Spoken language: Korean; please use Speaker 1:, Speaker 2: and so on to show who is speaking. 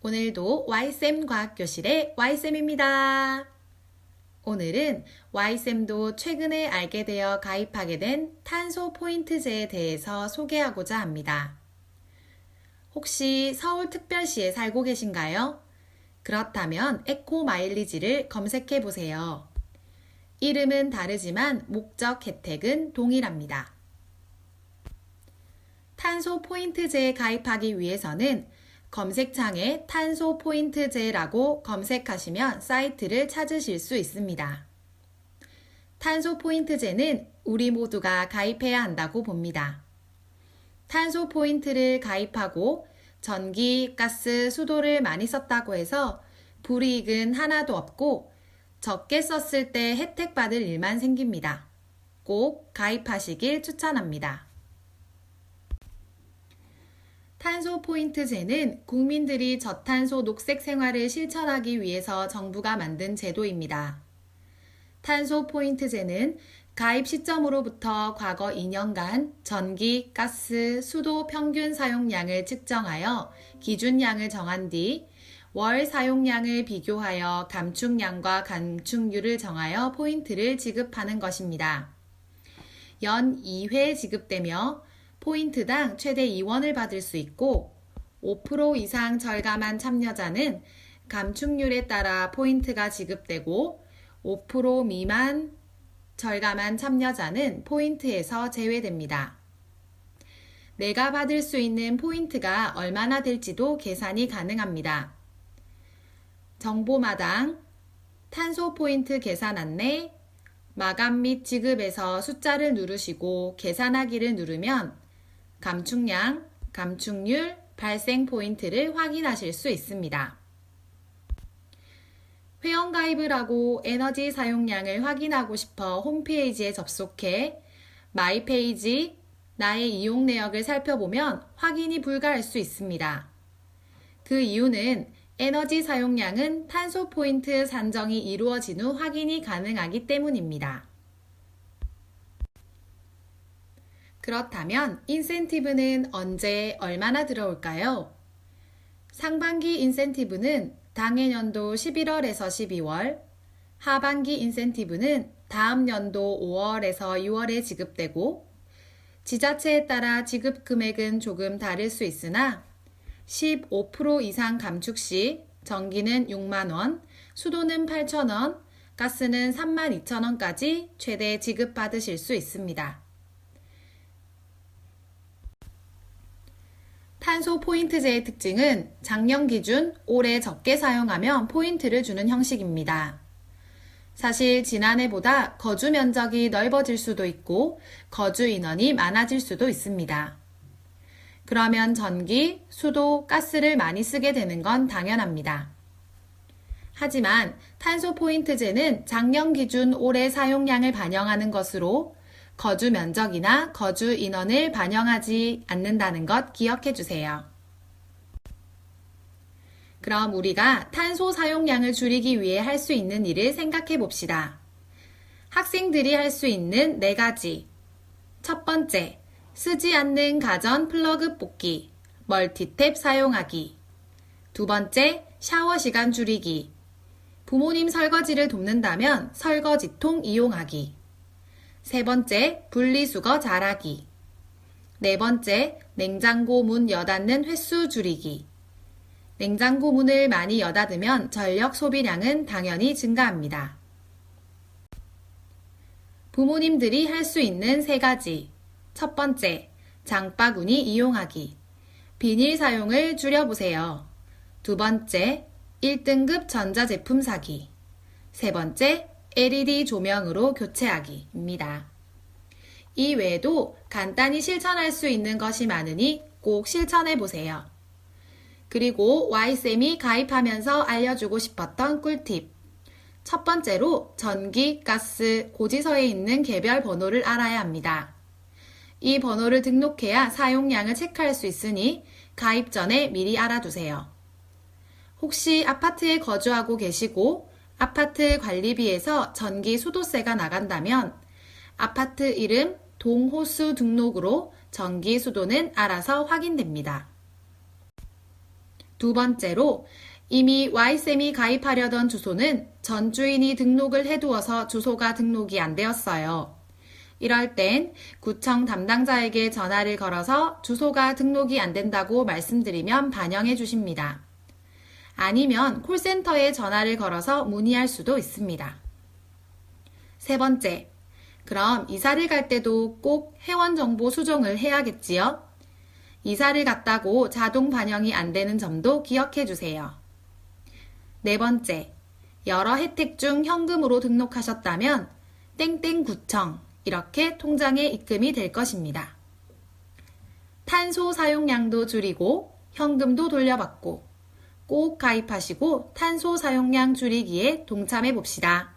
Speaker 1: 오늘도 Y쌤 과학교실의 Y쌤입니다. 오늘은 Y쌤도 최근에 알게 되어 가입하게 된 탄소 포인트제에 대해서 소개하고자 합니다. 혹시 서울특별시에 살고 계신가요? 그렇다면 에코 마일리지를 검색해 보세요. 이름은 다르지만 목적 혜택은 동일합니다. 탄소 포인트제에 가입하기 위해서는 검색창에 탄소 포인트제라고 검색하시면 사이트를 찾으실 수 있습니다. 탄소 포인트제는 우리 모두가 가입해야 한다고 봅니다. 탄소 포인트를 가입하고 전기, 가스, 수도를 많이 썼다고 해서 불이익은 하나도 없고 적게 썼을 때 혜택 받을 일만 생깁니다. 꼭 가입하시길 추천합니다. 탄소 포인트제는 국민들이 저탄소 녹색 생활을 실천하기 위해서 정부가 만든 제도입니다. 탄소 포인트제는 가입 시점으로부터 과거 2년간 전기, 가스, 수도 평균 사용량을 측정하여 기준량을 정한 뒤 월 사용량을 비교하여 감축량과 감축률을 정하여 포인트를 지급하는 것입니다. 연 2회 지급되며 포인트당 최대 2원을 받을 수 있고 5% 이상 절감한 참여자는 감축률에 따라 포인트가 지급되고 5% 미만 절감한 참여자는 포인트에서 제외됩니다. 내가 받을 수 있는 포인트가 얼마나 될지도 계산이 가능합니다. 정보마당, 탄소 포인트 계산 안내, 마감 및 지급에서 숫자를 누르시고 계산하기를 누르면 감축량, 감축률, 발생 포인트를 확인하실 수 있습니다. 회원가입을 하고 에너지 사용량을 확인하고 싶어 홈페이지에 접속해 마이 페이지, 나의 이용 내역을 살펴보면 확인이 불가할 수 있습니다. 그 이유는 에너지 사용량은 탄소 포인트 산정이 이루어진 후 확인이 가능하기 때문입니다. 그렇다면 인센티브는 언제 얼마나 들어올까요? 상반기 인센티브는 당해년도 11월에서 12월, 하반기 인센티브는 다음 연도 5월에서 6월에 지급되고 지자체에 따라 지급 금액은 조금 다를 수 있으나 15% 이상 감축 시 전기는 6만원, 수도는 8천원, 가스는 32,000원까지 최대 지급받으실 수 있습니다. 탄소 포인트제의 특징은 작년 기준 올해 적게 사용하면 포인트를 주는 형식입니다. 사실 지난해보다 거주 면적이 넓어질 수도 있고 거주 인원이 많아질 수도 있습니다. 그러면 전기, 수도, 가스를 많이 쓰게 되는 건 당연합니다. 하지만 탄소 포인트제는 작년 기준 올해 사용량을 반영하는 것으로 거주 면적이나 거주 인원을 반영하지 않는다는 것 기억해 주세요. 그럼 우리가 탄소 사용량을 줄이기 위해 할 수 있는 일을 생각해 봅시다. 학생들이 할 수 있는 4가지. 첫 번째, 쓰지 않는 가전 플러그 뽑기, 멀티탭 사용하기. 두 번째, 샤워 시간 줄이기. 부모님 설거지를 돕는다면 설거지통 이용하기. 세 번째, 분리수거 잘하기. 네 번째, 냉장고 문 여닫는 횟수 줄이기. 냉장고 문을 많이 여닫으면 전력 소비량은 당연히 증가합니다. 부모님들이 할 수 있는 3가지. 첫 번째, 장바구니 이용하기. 비닐 사용을 줄여보세요. 두 번째, 1등급 전자제품 사기. 세 번째, LED 조명으로 교체하기입니다. 이 외에도 간단히 실천할 수 있는 것이 많으니 꼭 실천해보세요. 그리고 Y쌤이 가입하면서 알려주고 싶었던 꿀팁. 첫 번째로 전기, 가스, 고지서에 있는 개별 번호를 알아야 합니다. 이 번호를 등록해야 사용량을 체크할 수 있으니 가입 전에 미리 알아두세요. 혹시 아파트에 거주하고 계시고 아파트 관리비에서 전기 수도세가 나간다면 아파트 이름, 동호수 등록으로 전기 수도는 알아서 확인됩니다. 두 번째로 이미 Y쌤이 가입하려던 주소는 전 주인이 등록을 해두어서 주소가 등록이 안 되었어요. 이럴 땐 구청 담당자에게 전화를 걸어서 주소가 등록이 안 된다고 말씀드리면 반영해 주십니다. 아니면 콜센터에 전화를 걸어서 문의할 수도 있습니다. 세 번째, 그럼 이사를 갈 때도 꼭 회원정보 수정을 해야겠지요? 이사를 갔다고 자동 반영이 안 되는 점도 기억해 주세요. 네 번째, 여러 혜택 중 현금으로 등록하셨다면 땡땡구청 이렇게 통장에 입금이 될 것입니다. 탄소 사용량도 줄이고 현금도 돌려받고 꼭 가입하시고 탄소 사용량 줄이기에 동참해 봅시다.